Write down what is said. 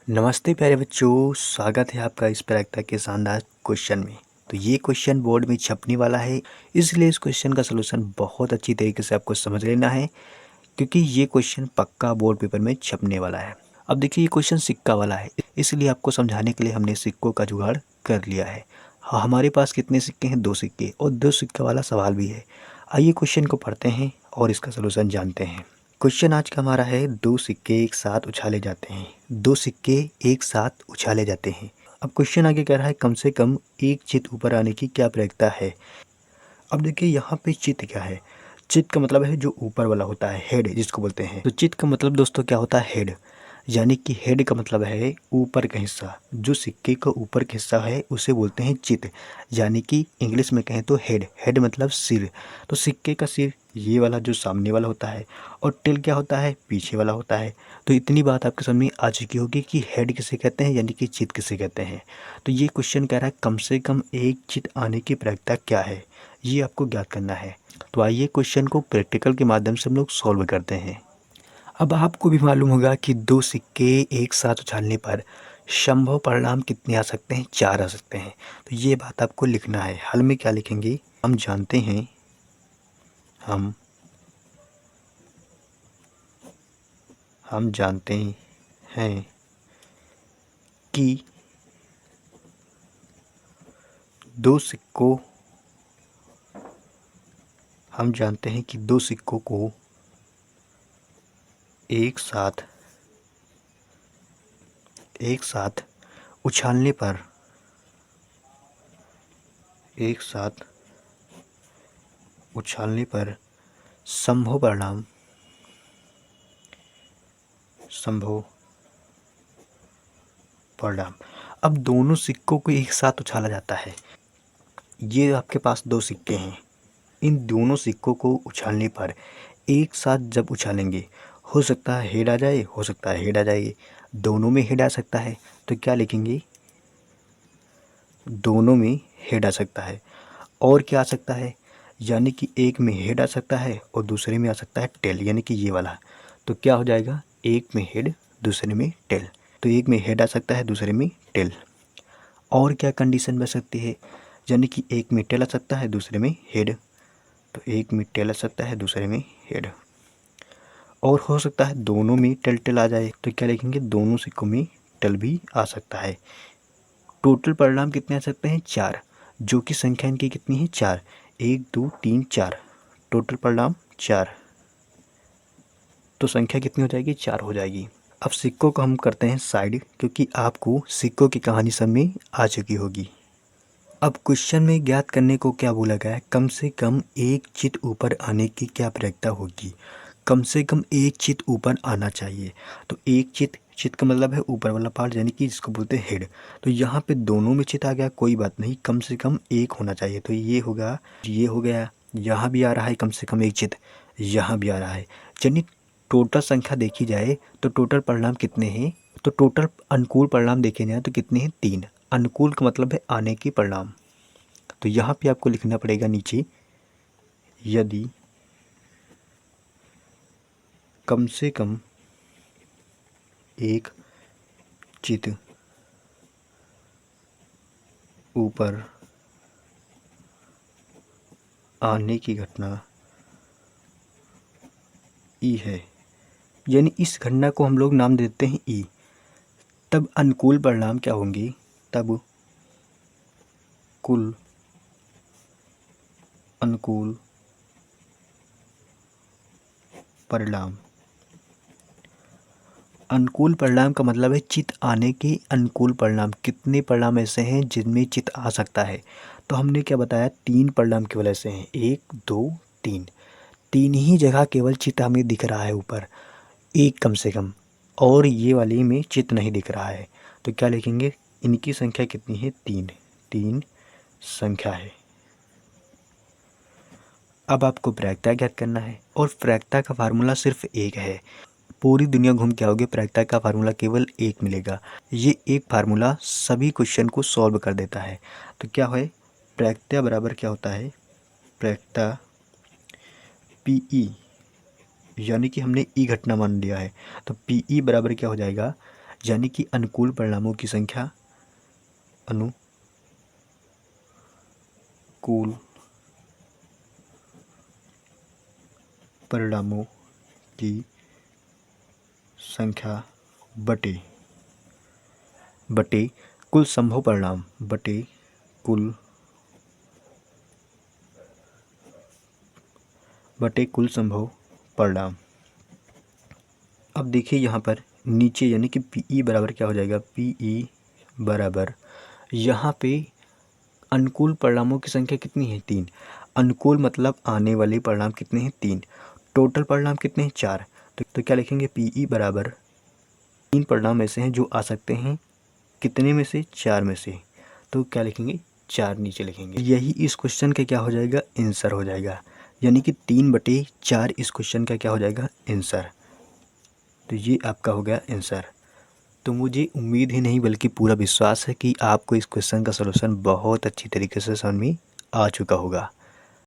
नमस्ते प्यारे बच्चों, स्वागत है आपका इस प्रायिकता के शानदार क्वेश्चन में। तो ये क्वेश्चन बोर्ड में छपने वाला है, इसलिए इस क्वेश्चन का सलूशन बहुत अच्छी तरीके से आपको समझ लेना है, क्योंकि ये क्वेश्चन पक्का बोर्ड पेपर में छपने वाला है। अब देखिए, ये क्वेश्चन सिक्का वाला है, इसलिए आपको समझाने के लिए हमने सिक्कों का जुगाड़ कर लिया है। हाँ, हमारे पास कितने सिक्के हैं? 2 सिक्के, और 2 सिक्के वाला सवाल भी है। आइए क्वेश्चन को पढ़ते हैं और इसका सलूशन जानते हैं। क्वेश्चन आज का हमारा है, 2 सिक्के एक साथ उछाले जाते हैं। 2 सिक्के एक साथ उछाले जाते हैं। अब क्वेश्चन आगे कह रहा है, कम से कम एक चित ऊपर आने की क्या प्रयोगता है। अब देखिए, यहाँ पे चित क्या है? चित का मतलब है जो ऊपर वाला होता है, हेड जिसको बोलते हैं। तो चित का मतलब दोस्तों क्या होता है? हेड। यानी कि हेड का मतलब है ऊपर का हिस्सा। जो सिक्के का ऊपर का हिस्सा है उसे बोलते हैं चित। यानी कि इंग्लिश में कहें तो हेड। हेड मतलब सिर। तो सिक्के का सिर ये वाला जो सामने वाला होता है, और टेल क्या होता है? पीछे वाला होता है। तो इतनी बात आपके समझ में आ चुकी होगी कि हेड किसे कहते हैं, यानी कि चित किसे कहते हैं। तो ये क्वेश्चन कह रहा है, कम से कम एक चित आने की प्रयोगता क्या है, ये आपको ज्ञात करना है। तो आइए क्वेश्चन को प्रैक्टिकल के माध्यम से हम लोग सॉल्व करते हैं। अब आपको भी मालूम होगा कि 2 सिक्के एक साथ उछालने पर संभव परिणाम कितने आ सकते हैं? 4 आ सकते हैं। तो ये बात आपको लिखना है। हल में क्या लिखेंगे? हम जानते हैं हम हम जानते हैं कि 2 सिक्कों हम जानते हैं कि 2 सिक्कों को एक साथ उछालने पर एक साथ उछालने पर संभव परिणाम संभव परिणाम। अब दोनों सिक्कों को एक साथ उछाला जाता है। ये आपके पास 2 सिक्के हैं। इन दोनों सिक्कों को उछालने पर एक साथ जब उछालेंगे, हो सकता है हेड आ जाए, हो सकता है हेड आ जाए। दोनों में हेड आ सकता है, तो क्या लिखेंगे? दोनों में हेड आ सकता है। और क्या आ सकता है? यानी कि एक में हेड आ सकता है और दूसरे में आ सकता है टेल, यानी कि ये वाला। तो क्या हो जाएगा? एक में हेड, दूसरे में टेल। तो एक में हेड आ सकता है, दूसरे में टेल। और क्या कंडीशन बन सकती है? यानी कि एक में टेल आ सकता है, दूसरे में हेड। तो एक में टेल आ सकता है, दूसरे में हेड। और हो सकता है दोनों में टेल टेल आ जाए, तो क्या लिखेंगे? दोनों सिक्कों में टेल भी आ सकता है। टोटल परिणाम कितने आ सकते हैं? 4। जो कि संख्या इनकी कितनी है? 4। 1 2 3 4। टोटल परिणाम 4। तो संख्या कितनी हो जाएगी? 4 हो जाएगी। अब सिक्कों को हम करते हैं साइड, क्योंकि आपको सिक्कों की कहानी सब में आ चुकी होगी। अब क्वेश्चन में ज्ञात करने को क्या बोला गया है? कम से कम एक चित ऊपर आने की क्या प्रयोगता होगी। कम से कम एक चित ऊपर आना चाहिए। तो एक चित, चित का मतलब है ऊपर वाला पार्ट, यानी कि जिसको बोलते हैं हेड। तो यहाँ पे दोनों में चित आ गया, कोई बात नहीं, कम से कम एक होना चाहिए। तो ये होगा, ये हो गया। यहाँ भी आ रहा है कम से कम एक चित, यहाँ भी आ रहा है। यानी टोटल संख्या देखी जाए तो टोटल परिणाम कितने हैं? तो टोटल अनुकूल परिणाम देखे जाए तो कितने हैं? 3। अनुकूल का मतलब है आने की परिणाम। तो यहाँ पे आपको लिखना पड़ेगा नीचे, यदि कम से कम एक चित ऊपर आने की घटना ई है, यानी इस घटना को हम लोग नाम देते हैं ई, तब अनुकूल परिणाम क्या होंगे? तब कुल अनुकूल परिणाम। अनुकूल परिणाम का मतलब है चित आने के अनुकूल परिणाम। कितने परिणाम ऐसे हैं जिनमें चित आ सकता है? तो हमने क्या बताया? 3 परिणाम केवल ऐसे हैं, 1 2 3। 3 ही जगह केवल चित हमें दिख रहा है ऊपर, एक कम से कम, और ये वाली में चित नहीं दिख रहा है। तो क्या लिखेंगे? इनकी संख्या कितनी है? 3। 3 संख्या है। अब आपको प्रायिकता ज्ञात करना है, और प्रायिकता का फार्मूला सिर्फ एक है। पूरी दुनिया घूम के आओगे, प्रायिकता का फार्मूला केवल एक मिलेगा। ये एक फार्मूला सभी क्वेश्चन को सॉल्व कर देता है। तो क्या है? प्रायिकता बराबर क्या होता है? प्रायिकता पी, यानी कि हमने ई घटना मान लिया है, तो पी ई बराबर क्या हो जाएगा? यानी कि अनुकूल परिणामों की संख्या, अनुकूल परिणामों की संख्या बटे कुल संभव परिणाम, बटे कुल संभव परिणाम। अब देखिए यहाँ पर नीचे यानी कि PE बराबर क्या हो जाएगा, PE बराबर यहाँ पे अनुकूल परिणामों की संख्या कितनी है, 3। अनुकूल मतलब आने वाले परिणाम कितने हैं, 3। टोटल परिणाम कितने हैं, 4। तो क्या लिखेंगे, PE बराबर 3 परिणाम ऐसे हैं जो आ सकते हैं, कितने में से, 4 में से। तो क्या लिखेंगे, 4 नीचे लिखेंगे। यही इस क्वेश्चन का क्या हो जाएगा, आंसर हो जाएगा। यानी कि 3/4 इस क्वेश्चन का क्या हो जाएगा, आंसर। तो ये आपका हो गया आंसर। तो मुझे उम्मीद ही नहीं बल्कि पूरा विश्वास है कि आपको इस क्वेश्चन का सलूशन बहुत अच्छी तरीके से समझ में आ चुका होगा।